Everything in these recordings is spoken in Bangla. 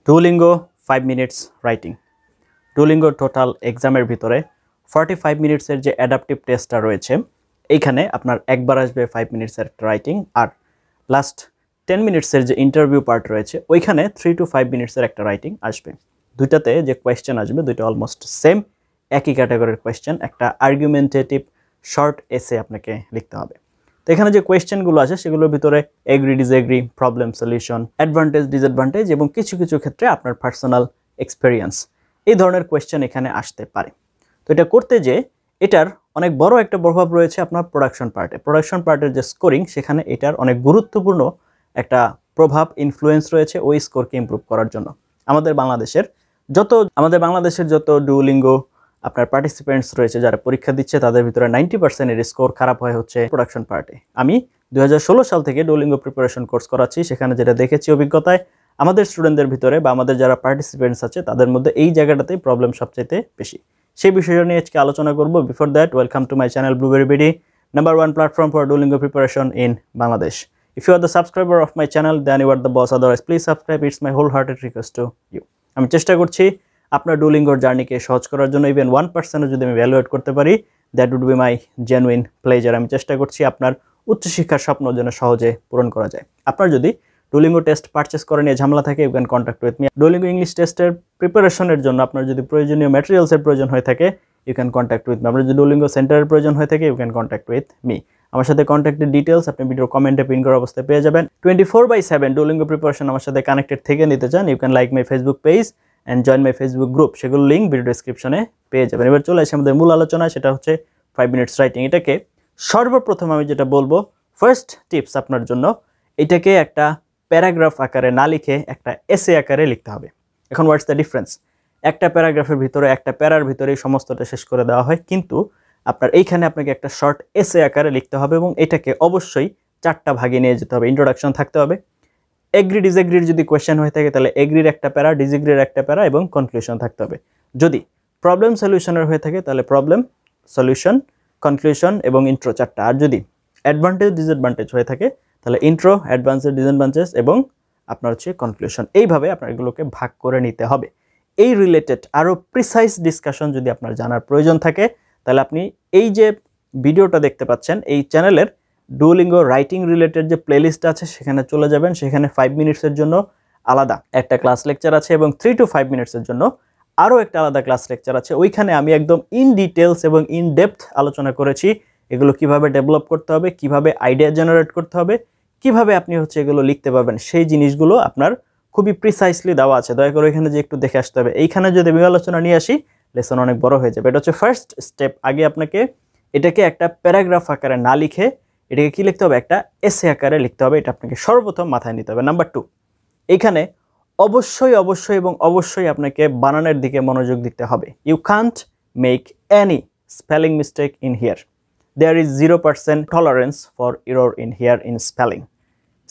Duolingo 5 minutes writing. Duolingo total এক্সামের ভিতরে 45 মিনিটসের যে অ্যাডাপটিভ টেস্টটা রয়েছে এইখানে আপনার একবার আসবে 5 মিনিটসের রাইটিং আর লাস্ট 10 মিনিটসের যে ইন্টারভিউ পার্ট রয়েছে ওইখানে 3 to 5 মিনিটসের একটা রাইটিং আসবে। দুইটাতে যে কোয়েশ্চেন আসবে দুইটা অলমোস্ট সেম, একই ক্যাটাগরির কোয়েশ্চেন। একটা আর্গুমেন্টেটিভ শর্ট এসে আপনাকে লিখতে হবে। তো এখানে যে কোয়েশ্চেনগুলো আছে সেগুলোর ভিতরে agree disagree, problem solution, advantage disadvantage এবং কিছু কিছু ক্ষেত্রে আপনার পার্সোনাল এক্সপেরিয়েন্স, এই ধরনের কোয়েশ্চেন এখানে আসতে পারে। তো এটা করতে যে এটার অনেক বড় একটা প্রভাব রয়েছে আপনার প্রোডাকশন পার্টে। প্রোডাকশন পার্টের যে স্কোরিং সেখানে এটার অনেক গুরুত্বপূর্ণ একটা প্রভাব, ইনফ্লুয়েন্স রয়েছে ওই স্কোরকে ইমপ্রুভ করার জন্য। আমাদের বাংলাদেশের যত ডুওলিঙ্গো আপনার পার্টিসিপেন্টস রয়েছে যারা পরীক্ষা দিচ্ছে তাদের ভিতরে 90% এর স্কোর খারাপ হয় হচ্ছে প্রোডাকশন পার্টে। আমি 2016 সাল থেকে ডুওলিঙ্গো প্রিপারেশন কোর্স করাচ্ছি, সেখানে যেটা দেখেছি অভিজ্ঞতায় আমাদের স্টুডেন্টদের ভিতরে বা আমাদের যারা পার্টিসিপেন্টস আছে তাদের মধ্যে এই জায়গাটাতেই প্রবলেম সবচাইতে বেশি। সেই বিষয়টা নিয়ে আজকে আলোচনা করব। Before that, welcome to my channel blueberry BD, number 1 platform for Duolingo preparation in Bangladesh. If you are the subscriber of my channel, then you are the boss. Otherwise, please subscribe. It's my wholehearted request to you. আমি চেষ্টা করছি আপনার ডুওলিঙ্গোর জার্নিকে সহজ করার জন্য। ইভেন 1% যদি আমি ভ্যালুয়েট করতে পারি, that would be my genuine pleasure. আমি চেষ্টা করছি আপনার উচ্চশিক্ষার স্বপ্ন যেন সহজে পূরণ করা যায়। আপনার যদি ডুওলিঙ্গো টেস্ট পারচেস করে নিয়ে ঝামেলা থাকে, you can contact with me. Duolingo English টেস্টের প্রিপারেশনের জন্য আপনার যদি প্রয়োজনীয় ম্যাটেরিয়ালসের প্রয়োজন হয়ে থাকে, you can contact with me. আপনার যদি ডুওলিঙ্গো সেন্টারের প্রয়োজন হয়ে থাকে, you can contact with me. আমার সাথে কন্ট্যাক্টের ডিটেলস আপনি ভিডিওর কমেন্টে পিন করা অবস্থায় পেয়ে যাবেন। 24/7 ডুওলিঙ্গো প্রিপারেশন আমার সাথে কানেক্টেড থেকে নিতে চান, you can like my Facebook page and join my Facebook group. সেগুলো লিঙ্ক ভিডিও ডেসক্রিপশনে পেয়ে যাবেন। এবার চলে আসে আমাদের মূল আলোচনা, সেটা হচ্ছে 5 মিনিটস রাইটিং। এটাকে সর্বপ্রথম আমি যেটা বলবো, ফার্স্ট টিপস আপনার জন্য, এটাকে একটা প্যারাগ্রাফ আকারে না লিখে একটা এসে আকারে লিখতে হবে। এখন হোয়াটস দ্য ডিফারেন্স? একটা প্যারাগ্রাফের ভিতরে, একটা প্যারার ভিতরে সমস্তটা শেষ করে দেওয়া হয়, কিন্তু আপনার এইখানে আপনাকে একটা শর্ট এসে আকারে লিখতে হবে এবং এটাকে অবশ্যই 4টা ভাগে নিয়ে যেতে হবে। ইন্ট্রোডাকশন থাকতে হবে, এগ্রি ডিসএগ্রির যদি কোয়েশ্চেন হয়ে থাকে তাহলে এগ্রির একটা প্যারা, ডিসএগ্রির একটা প্যারা এবং কনক্লুশন থাকতে হবে। যদি প্রবলেম সলিউশনের হয়ে থাকে তাহলে প্রবলেম, সলিউশন, কনক্লুশন এবং ইন্ট্রো 4টা। আর যদি অ্যাডভান্টেজ ডিসঅ্যাডভান্টেজ হয়ে থাকে তাহলে ইন্ট্রো, অ্যাডভান্টেজ, ডিসঅ্যাডভান্টেজ এবং আপনার হচ্ছে কনক্লুশন। এইভাবে আপনার এগুলোকে ভাগ করে নিতে হবে। এই রিলেটেড আরও প্রিসাইজ ডিসকাশন যদি আপনার জানার প্রয়োজন থাকে তাহলে আপনি এই যে ভিডিওটা দেখতে পাচ্ছেন এই চ্যানেলের ডুওলিঙ্গো রাইটিং রিলেটেড যে প্লেলিস্ট আছে সেখানে চলে যাবেন। সেখানে 5 মিনিটসের জন্য আলাদা একটা ক্লাস লেকচার আছে এবং 3 to 5 মিনিটসের জন্য আরও একটা আলাদা ক্লাস লেকচার আছে। ওইখানে আমি একদম ইন ডিটেলস এবং ইন ডেপথ আলোচনা করেছি এগুলো কিভাবে ডেভেলপ করতে হবে, কিভাবে আইডিয়া জেনারেট করতে হবে, কিভাবে আপনি হচ্ছে এগুলো লিখতে পারবেন, সেই জিনিসগুলো আপনার খুবই প্রিসাইসলি দেওয়া আছে। দয়া করে এখানে যে একটু দেখে আসতে হবে। এইখানে যদি আমি আলোচনা নিয়ে আসি লেসন অনেক বড় হয়ে যাবে। এটা হচ্ছে ফার্স্ট স্টেপ। আগে আপনাকে এটাকে একটা প্যারাগ্রাফ আকারে না লিখে এটাকে কি লিখতে হবে, একটা এসে আকারে লিখতে হবে। এটা আপনাকে সর্বপ্রথম মাথায় নিতে হবে। নাম্বার 2, এইখানে অবশ্যই এবং অবশ্যই আপনাকে বানানের দিকে মনোযোগ দিতে হবে। You can't make any spelling mistake in here. There is 0% tolerance for error in here in spelling.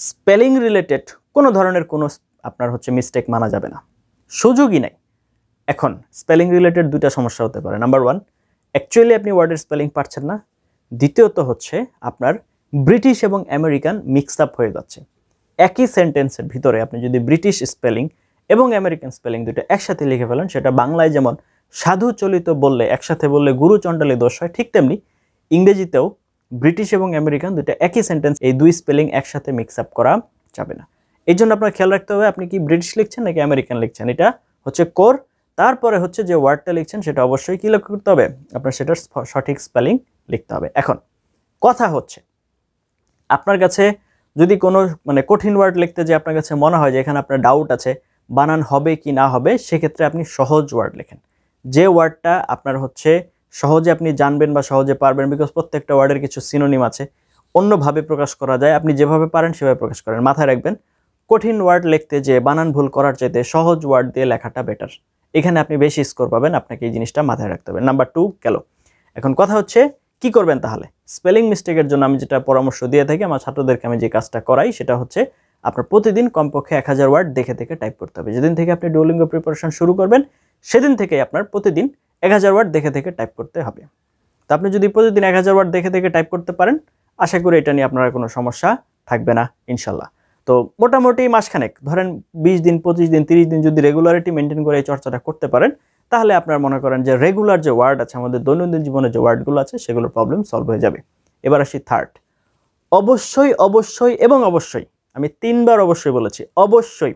Spelling related কোনো ধরনের কোনো আপনার হচ্ছে মিস্টেক মানা যাবে না, সুযোগই নাই। এখন স্পেলিং রিলেটেড দুইটা সমস্যা হতে পারে। নাম্বার 1, অ্যাকচুয়ালি আপনি ওয়ার্ডের স্পেলিং পারছেন না। দ্বিতীয়ত হচ্ছে আপনার ব্রিটিশ এবং আমেরিকান মিক্স আপ হয়ে যাচ্ছে। একই সেন্টেন্সের ভিতরে আপনি যদি ব্রিটিশ স্পেলিং এবং আমেরিকান স্পেলিং দুটো একসাথে লিখে ফেলেন, সেটা বাংলায় যেমন সাধু চলিত বললে একসাথে বললে গুরু চণ্ডালী দোষ হয়, ঠিক তেমনি ইংরেজিতেও ব্রিটিশ এবং আমেরিকান দুটো একই সেন্টেন্স, এই দুই স্পেলিং একসাথে মিক্স আপ করা যাবে না। এই জন্য আপনার খেয়াল রাখতে হবে আপনি কি ব্রিটিশ লিখছেন নাকি আমেরিকান লিখছেন, এটা হচ্ছে কোর। তারপরে হচ্ছে যে ওয়ার্ডটা লিখছেন সেটা অবশ্যই কি লক্ষ্য করতে হবে, আপনার সেটার সঠিক স্পেলিং লিখতে হবে। এখন কথা হচ্ছে আপনার কাছে যদি কোনো কঠিন ওয়ার্ড লিখতে যে আপনার কাছে মনে হয় যে এখানে আপনার ডাউট আছে বানান হবে কি না হবে, সেক্ষেত্রে আপনি সহজ ওয়ার্ড লেখেন। যে ওয়ার্ডটা আপনার হচ্ছে সহজে আপনি জানবেন বা সহজে পারবেন, বিকজ প্রত্যেকটা ওয়ার্ডের কিছু সিনোনিম আছে, অন্যভাবে প্রকাশ করা যায়। আপনি যেভাবে পারেন সেভাবে প্রকাশ করেন। মাথায় রাখবেন, কঠিন ওয়ার্ড লিখতে যে বানান ভুল করার চাইতে সহজ ওয়ার্ড দিয়ে লেখাটা বেটার। এখানে আপনি বেশি স্কোর পাবেন, আপনাকে এই জিনিসটা মাথায় রাখতে হবে। নাম্বার 2 গেল। এখন কথা হচ্ছে কি করবেন তাহলে স্পেলিং মিস্টেকের জন্য। আমি যেটা পরামর্শ দিয়ে থাকি আমার ছাত্রদেরকে, আমি যে কাজটা করাই সেটা হচ্ছে আপনার প্রতিদিন কমপক্ষে 1000 ওয়ার্ড দেখে টাইপ করতে হবে। যেদিন থেকে আপনি ডুওলিঙ্গো প্রিপারেশন শুরু করবেন সেদিন থেকে আপনার প্রতিদিন 1000 ওয়ার্ড দেখে টাইপ করতে হবে। তো আপনি যদি প্রতিদিন 1000 ওয়ার্ড দেখে টাইপ করতে পারেন, আশা করি এটা নিয়ে আপনার কোনো সমস্যা থাকবে না ইনশাল্লাহ। তো মোটামুটি মাসখানেক ধরেন 20 দিন 25 দিন 30 দিন যদি রেগুলারিটি মেনটেন করে এই চর্চাটা করতে পারেন, তাহলে আপনার মনে করেন যে রেগুলার যে ওয়ার্ড আছে, আমাদের দৈনন্দিন জীবনে যে ওয়ার্ডগুলো আছে সেগুলোর প্রবলেম সলভ হয়ে যাবে। এবার আসি থার্ড, অবশ্যই অবশ্যই এবং অবশ্যই, আমি 3 বার অবশ্যই বলেছি, অবশ্যই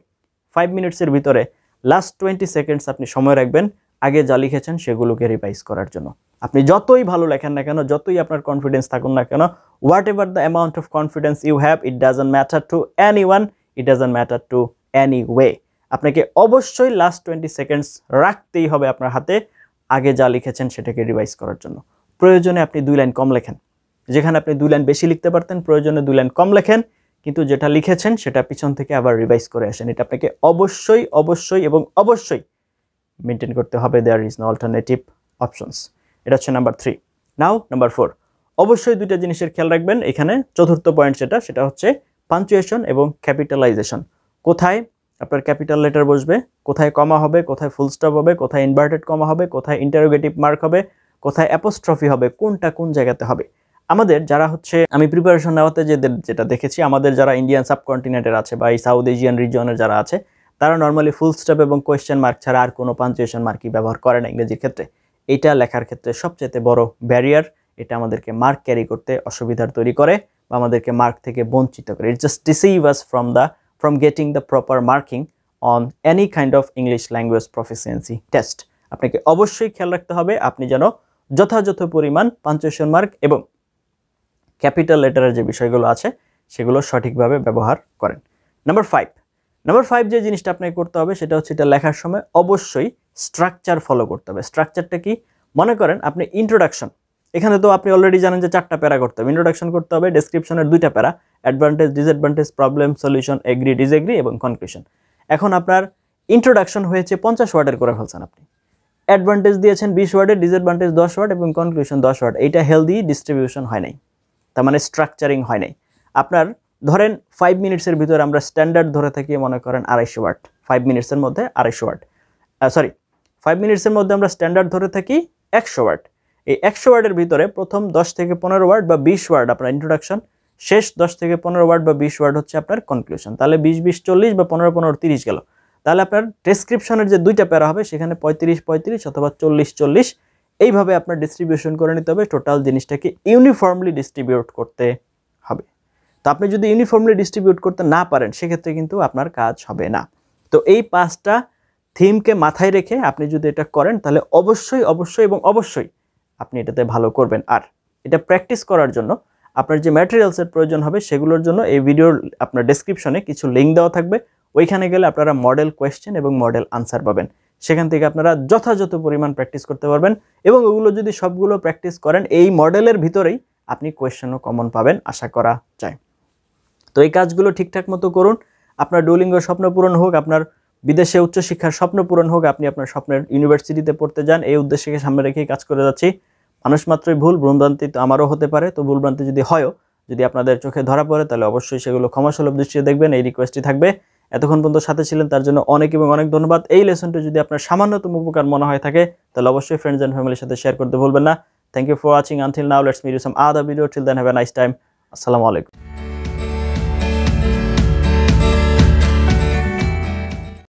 5 মিনিটসের ভিতরে লাস্ট 20 সেকেন্ডস আপনি সময় রাখবেন আগে যা লিখেছেন সেগুলোকে রিভাইজ করার জন্য। আপনি যতই ভালো লেখেন না কেন, যতই আপনার কনফিডেন্স থাকুন না কেন, whatever the amount of confidence you have, it doesn't matter to anyone, it doesn't matter to any way. আপনাকে অবশ্যই লাস্ট 20 সেকেন্ডস রাখতেই হবে আপনার হাতে আগে যা লিখেছেন সেটাকে রিভাইজ করার জন্য। প্রয়োজনে আপনি 2 লাইন কম লেখেন, যেখানে আপনি 2 লাইন বেশি লিখতে পারতেন প্রয়োজনে 2 লাইন কম লেখেন, কিন্তু যেটা লিখেছেন সেটা পিছন থেকে আবার রিভাইজ করে আসেন। এটা আপনাকে অবশ্যই অবশ্যই এবং অবশ্যই মেনটেন করতে হবে। There is no alternative options. এটা হচ্ছে নাম্বার 3। নাও নাম্বার 4, অবশ্যই 2টা জিনিসের খেয়াল রাখবেন এখানে। চতুর্থ পয়েন্ট সেটা হচ্ছে পাঞ্চুয়েশন এবং ক্যাপিটালাইজেশন। কোথায় আপনার ক্যাপিটাল লেটার বসবে, কোথায় কমা হবে, কোথায় ফুল স্টপ হবে, কোথায় ইনভার্টেড কমা হবে, কোথায় ইন্টারোগেটিভ মার্ক হবে, কোথায় অ্যাপোস্ট্রফি হবে, কোনটা কোন জায়গাতে হবে। আমাদের যারা হচ্ছে, আমি প্রিপারেশন নেওয়াতে যেটা দেখেছি, আমাদের যারা ইন্ডিয়ান সাবকন্টিনেন্টের আছে বা এই সাউথ এশিয়ান রিজিয়নের যারা আছে, তারা নর্মালি ফুল স্টপ এবং কোয়েশ্চেন মার্ক ছাড়া আর কোনো পাঞ্চুয়েশন মার্কই ব্যবহার করে না ইংরেজির ক্ষেত্রে। এটা লেখার ক্ষেত্রে সবচেয়ে বড় ব্যারিয়ার। এটা আমাদেরকে মার্ক ক্যারি করতে অসুবিধার তৈরি করে বা আমাদেরকে মার্ক থেকে বঞ্চিত করে। It just deceive us from getting the proper marking on any kind of English language proficiency test. আপনাকে অবশ্যই খেয়াল রাখতে হবে আপনি যেন যথাযথ পরিমাণ পাঞ্চুয়েশন মার্ক এবং ক্যাপিটাল লেটারের যে বিষয়গুলো আছে সেগুলো সঠিকভাবে ব্যবহার করেন। নাম্বার 5 যে জিনিসটা আপনাকে করতে হবে সেটা হচ্ছে, এটা লেখার সময় অবশ্যই স্ট্রাকচার ফলো করতে হবে। স্ট্রাকচারটা কি? মনে করেন আপনি ইন্ট্রোডাকশন, এখানে তো আপনি অলরেডি জানেন যে 4টা প্যারা করতে হবে। ইন্ট্রোডাকশন করতে হবে, ডেসক্রিপশনের 2টা para, advantage disadvantage, problem solution, agree disagree এবং কনক্লুশন। এখন আপনার ইন্ট্রোডাকশন হয়েছে 50 ওয়ার্ডের করে ফেলছেন আপনি, অ্যাডভান্টেজ দিয়েছেন 20 ওয়ার্ডের, ডিসঅ্যাডভান্টেজ 10 ওয়ার্ড এবং কনক্লুশন 10 ওয়ার্ড। এইটা হেলদি ডিস্ট্রিবিউশন হয় নাই, তার মানে স্ট্রাকচারিং হয় নাই। আপনার ধরেন 5 মিনিটসের ভিতরে আমরা স্ট্যান্ডার্ড ধরে থাকি মনে করেন 250 ওয়ার্ড, 5 মিনিটসের মধ্যে 250 ওয়ার্ড, 5 মিনিটসের মধ্যে আমরা স্ট্যান্ডার্ড ধরে থাকি 100 ওয়ার্ড। এই 100 ওয়ার্ডের ভিতরে প্রথম 10 থেকে 15 ওয়ার্ড বা 20 ওয়ার্ড আপনার ইন্ট্রোডাকশন, শেষ 10 থেকে 15 ওয়ার্ড বা 20 ওয়ার্ড হচ্ছে আপনার কনক্লুশন। তাহলে 20-20 40 বা 15-15 30 গেল। তাহলে আপনার ডেসক্রিপশনের যে 2টা প্যারা হবে সেখানে 35-35 অথবা 40-40 এইভাবে আপনার ডিস্ট্রিবিউশন করে নিতে হবে। টোটাল জিনিসটাকে ইউনিফর্মলি ডিস্ট্রিবিউট করতে হবে। তো আপনি যদি ইউনিফর্মলি ডিস্ট্রিবিউট করতে না পারেন সেক্ষেত্রে কিন্তু আপনার কাজ হবে না। তো এই 5টা থিমকে মাথায় রেখে আপনি যদি এটা করেন তাহলে অবশ্যই অবশ্যই এবং অবশ্যই আপনি এটাতে ভালো করবেন। আর এটা প্র্যাকটিস করার জন্য আপনার যে ম্যাটেরিয়ালসের প্রয়োজন হবে সেগুলোর জন্য এই ভিডিওর আপনার ডেসক্রিপশনে কিছু লিঙ্ক দেওয়া থাকবে। ওইখানে গেলে আপনারা মডেল কোয়েশ্চেন এবং মডেল আনসার পাবেন। সেখান থেকে আপনারা যথাযথ পরিমাণ প্র্যাকটিস করতে পারবেন এবং ওগুলো যদি সবগুলো প্র্যাকটিস করেন এই মডেলের ভিতরেই আপনি কোয়েশ্চেনও কমন পাবেন আশা করা যায়। তো এই কাজগুলো ঠিকঠাক মতো করুন। আপনার ডুওলিঙ্গোর স্বপ্ন পূরণ হোক, আপনার বিদেশে উচ্চশিক্ষার স্বপ্ন পূরণ হোক, আপনি আপনার স্বপ্নের ইউনিভার্সিটিতে পড়তে যান, এই উদ্দেশ্যকে সামনে রেখেই কাজ করে যাচ্ছি। মানুষ মাত্রই ভুলভ্রান্তি তো আমারও হতে পারে। তো ভুলভ্রান্তি যদি হয়ও, যদি আপনাদের চোখে ধরা পড়ে তাহলে অবশ্যই সেগুলো ক্ষমাসুলভ দৃষ্টিতে দেখবেন, এই রিকোয়েস্টই থাকবে। এতক্ষণ পর্যন্ত সাথে ছিলেন তার জন্য অনেক এবং অনেক ধন্যবাদ। এই লেসনটি যদি আপনার সামান্যতম উপকার মনে হয় থাকে তাহলে অবশ্যই ফ্রেন্ডস এন্ড ফ্যামিলির সাথে শেয়ার করতে ভুলবেন না। Thank you for watching. Until now let's meet you some other video. Till then have a nice time. আসসালামু আলাইকুম।